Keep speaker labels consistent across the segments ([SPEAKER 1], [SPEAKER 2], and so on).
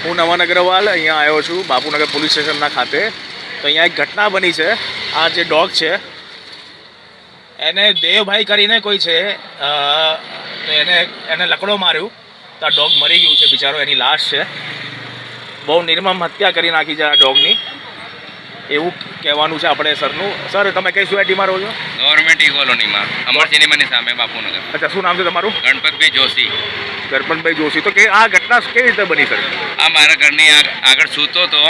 [SPEAKER 1] હું નવાન અગ્રવાલ અહીંયા આવ્યો છું બાપુનગર પોલીસ સ્ટેશનના ખાતે. તો અહીંયા એક ઘટના બની છે. આ જે ડોગ છે એને દેવભાઈ કરીને કોઈ છે, તો એને લકડો માર્યું તો આ ડોગ મરી ગયું છે બિચારો. એની લાશ છે. બહુ નિર્મમ હત્યા કરી નાખી છે આ ડોગની, એવું કહેવાનું છે આપણે સરનું. સર, તમે કઈ સોસાયટીમાં રહો છો?
[SPEAKER 2] ગવર્મેન્ટ કોલોનીમાં, અમર સિનેમાની સામે, બાપુનગર.
[SPEAKER 1] અચ્છા, શું નામ છે તમારું?
[SPEAKER 2] ગણપતભાઈ જોશી.
[SPEAKER 1] ગણપતભાઈ જોશી. તો કે આ ઘટના કેવી રીતે બની સર?
[SPEAKER 2] આ મારા ઘરની આગળ સૂતો હતો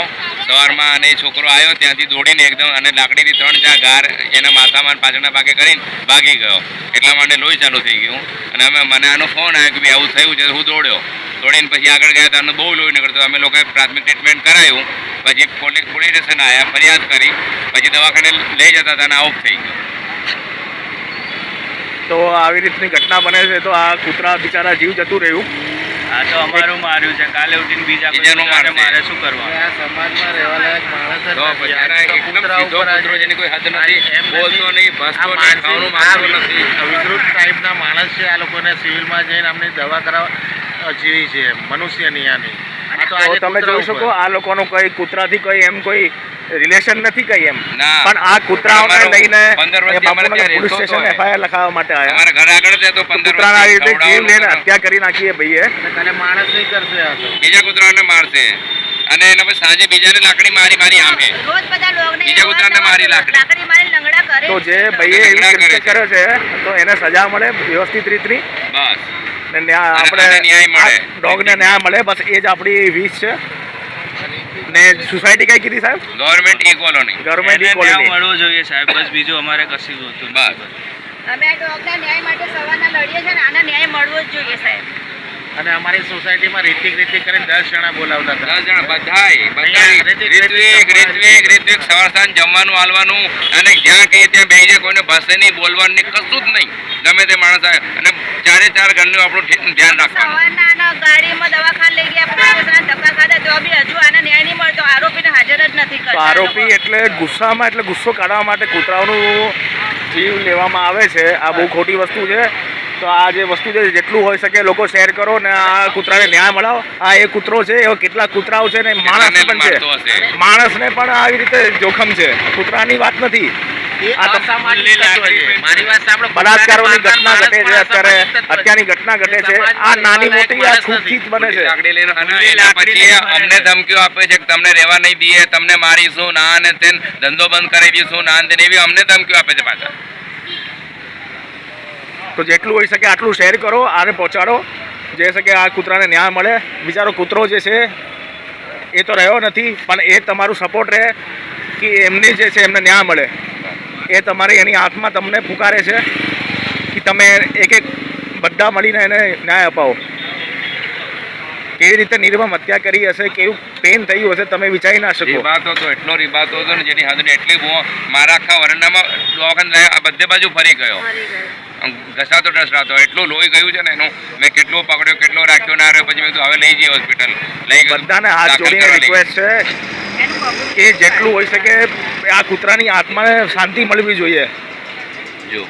[SPEAKER 2] સવારમાં, અને છોકરો આવ્યો ત્યાંથી દોડીને એકદમ, અને લાકડીથી 3-4 ગાર એના માથામાં પાછળના ભાગે કરીને ભાગી ગયો. એટલા માટે લોહી ચાલુ થઈ ગયું. અને મને આનો ફોન આવ્યો કે ભાઈ આવું થયું છે. હું દોડીને પછી આગળ ગયા હતા. બહુ લોહી નીકળતો. અમે લોકોએ પ્રાથમિક ટ્રીટમેન્ટ કરાયું. પછી પોલીસ સ્ટેશન આવ્યા, ફરિયાદ કરી, પછી દવાખાને લઈ જતા હતા અને આઉટ થઈ ગયો.
[SPEAKER 1] તો આવી રીતની ઘટના બને છે તો આ કૂતરા બિચારા જીવ જતું રહ્યું.
[SPEAKER 3] આ તો અમારું માર્યું છે, કાલે ઉઠીને બીજાનું મારે શું કરવાનું?
[SPEAKER 4] આ સમાજમાં રહેવાલાયક માણસ જ
[SPEAKER 2] તો
[SPEAKER 4] નથી.
[SPEAKER 2] બિચારા એકદમ
[SPEAKER 4] કૂતરા
[SPEAKER 2] સીધો
[SPEAKER 4] ઉપર
[SPEAKER 2] કૂતરો જેની કોઈ હદ નથી,
[SPEAKER 4] એમ
[SPEAKER 2] બોલતો નહીં, ભસતો
[SPEAKER 4] આ
[SPEAKER 2] નહીં, ખાવાનું માંગતો નથી.
[SPEAKER 4] વિકૃત ટાઈપના માણસ છે. આ લોકોને સિવિલમાં જઈને અમને દવા કરાવવા જેવી છે, મનુષ્યની આની. આ તો
[SPEAKER 1] તો
[SPEAKER 4] આજે
[SPEAKER 1] તમે
[SPEAKER 4] કૂતરા
[SPEAKER 1] જોઈ શકો
[SPEAKER 4] ઉપર.
[SPEAKER 1] આ લોકોનું કઈ કૂતરાથી કઈ એમ કોઈ રિલેશન નથી કઈ એમ,
[SPEAKER 2] ના.
[SPEAKER 1] પણ આ કૂતરાઓને
[SPEAKER 2] અમારો
[SPEAKER 1] લઈને
[SPEAKER 2] 15 વર્ષથી અમારે
[SPEAKER 1] બાપુનગર
[SPEAKER 2] ત્યાં
[SPEAKER 1] પોલીસ
[SPEAKER 2] રહેતો
[SPEAKER 1] સ્ટેશન
[SPEAKER 2] હતો.
[SPEAKER 1] FIR લખાવવા માટે આવ્યા.
[SPEAKER 2] અમારા ઘર આગળ છે તો 15
[SPEAKER 1] કૂતરાના
[SPEAKER 2] વર્ષથી
[SPEAKER 1] રીતે જીવ લઈને
[SPEAKER 2] ખવડાવવાનું.
[SPEAKER 1] હત્યા કરી નાખી એ ભાઈએ.
[SPEAKER 4] અને કાલે માણસ નહીં કરશે આ તો.
[SPEAKER 2] બીજા કૂતરાને મારશે, અને એના પછી સાંજે બીજાને લાકડી મારી આમે.
[SPEAKER 5] રોજ બધા લોગને
[SPEAKER 2] બીજા કૂતરાને મારી લાકડી
[SPEAKER 5] મારી લંગડા કરે.
[SPEAKER 1] તો જે ભાઈએ એવી
[SPEAKER 2] ઝઘડા કરે
[SPEAKER 1] કૃત્ય કરે છે તો એને સજા મળે વ્યવસ્થિત રીતની,
[SPEAKER 2] બસ.
[SPEAKER 1] ને ન્યાય
[SPEAKER 2] અને
[SPEAKER 1] આપણે
[SPEAKER 2] ન્યાય મળે.
[SPEAKER 1] ડોગને ન્યાય મળે, બસ એ જ આપણી વીસ છે. ને સોસાયટી કઈ કીધી સાહેબ?
[SPEAKER 2] Government colony.
[SPEAKER 1] ગવર્મેન્ટ
[SPEAKER 3] એને ન્યાય
[SPEAKER 1] કોલોની.
[SPEAKER 3] મળવો જોઈએ સાહેબ, બસ બીજું અમારે કશું જોતું
[SPEAKER 2] બસ.
[SPEAKER 3] નથી.
[SPEAKER 5] અમે આ ડોગના ન્યાય માટે સવારના લડીએ છીએ ને આના ન્યાય મળવો જ જોઈએ સાહેબ.
[SPEAKER 4] અને અમારી સોસાયટીમાં રીતિક કરીને 10 જણા બોલાવતા હતા.
[SPEAKER 2] 10 જણા બધાય
[SPEAKER 4] અહીંયા
[SPEAKER 2] ઋત્વિક સવાર સાંજ જમવાનું આલવાનું, અને જ્યાં કહીએ ત્યાં બેસી જાય, કોઈને ભાષે નહીં, બોલવાનું નહીં, કશું જ નહીં. ગમે તે માણસ આવે, અને 4 ઘરનું આપણું ધ્યાન રાખવાનું.
[SPEAKER 5] સવારના આના ગાડીમાં દવાખાને લઈ ગયા, પોલીસ સ્ટેશનના ધક્કા ખાધા તો બી હજુ આને ન્યાય નહીં મળતો. આરોપીને હાજર જ નથી
[SPEAKER 1] તો
[SPEAKER 5] કરતા.
[SPEAKER 1] આરોપી એટલે ગુસ્સામાં, એટલે ગુસ્સો કાઢવા માટે કૂતરાઓનું જીવ લેવામાં આવે છે. આ બહુ ખોટી વસ્તુ છે. તો આ જે વસ્તુ છે જેટલું હોઈ શકે લોકો શેર કરો ને આ કૂતરાને ન્યાય મળાવો. આ એ કૂતરો છે, એવા કેટલા કૂતરાઓ છે ને માણસ પણ
[SPEAKER 2] મારતો
[SPEAKER 1] છે.
[SPEAKER 2] હશે.
[SPEAKER 1] માણસને પણ આવી રીતે જોખમ છે. કૂતરાની વાત નથી.
[SPEAKER 4] એ
[SPEAKER 1] આ તો
[SPEAKER 4] અસામાજિક તત્વ છે. મારી વાત સાંભળો.
[SPEAKER 1] બળાત્કારોની ઘટના ઘટે છે, અત્યારે
[SPEAKER 4] અસામાજિક તત્વ છે.
[SPEAKER 1] હત્યાની ઘટના ઘટે છે. આ નાની મોટી આ છૂટથી જ બને છે.
[SPEAKER 2] લાકડી લઈને, અને એના પછી અમને ધમકીઓ આપે છે કે તમને રહેવા નહીં દઈએ, તમને મારીશું, ના ને તેન, ધંધો બંધ કરી દઈશું, ના ને તેન, એવી અમને ધમકીઓ આપે છે પાછા.
[SPEAKER 1] તો જેટલું હોઈ શકે આટલું શેર કરો, આને પહોંચાડો, જે શકે આ કૂતરાને ન્યાય મળે. બિચારો કૂતરો જે છે એ તો રહ્યો નથી, પણ એ તમારું સપોર્ટ રહે કે એમને જે છે એમને ન્યાય મળે. એ તમારી એની આત્મા તમને પુકારે છે કે તમે એક બધા મળીને એને ન્યાય અપાવો. કેવી રીતે નિર્મમ હત્યા કરી હશે, કેવું પેન થયું હશે, તમે વિચારી ના શકો.
[SPEAKER 2] રીબાતો હતો, એટલો રીબાતો હતો ને જેની હદ ને એટલી મારા આખા વરંડામાં દવાખાને બધે બાજુ ફરી ગયો. ઘસાતો એટલું લોહી ગયું છે ને એનું. મેં કેટલો પકડ્યો, કેટલો રાખ્યો, ના રહ્યો. પછી મેં કીધું હવે લઈ જઈએ હોસ્પિટલ. લઈ ગયો.
[SPEAKER 1] બધાને હાથ જોડીને રિક્વેસ્ટ છે કે જેટલું હોઈ શકે આ કૂતરાની આત્માને શાંતિ મળવી જોઈએ.
[SPEAKER 2] જો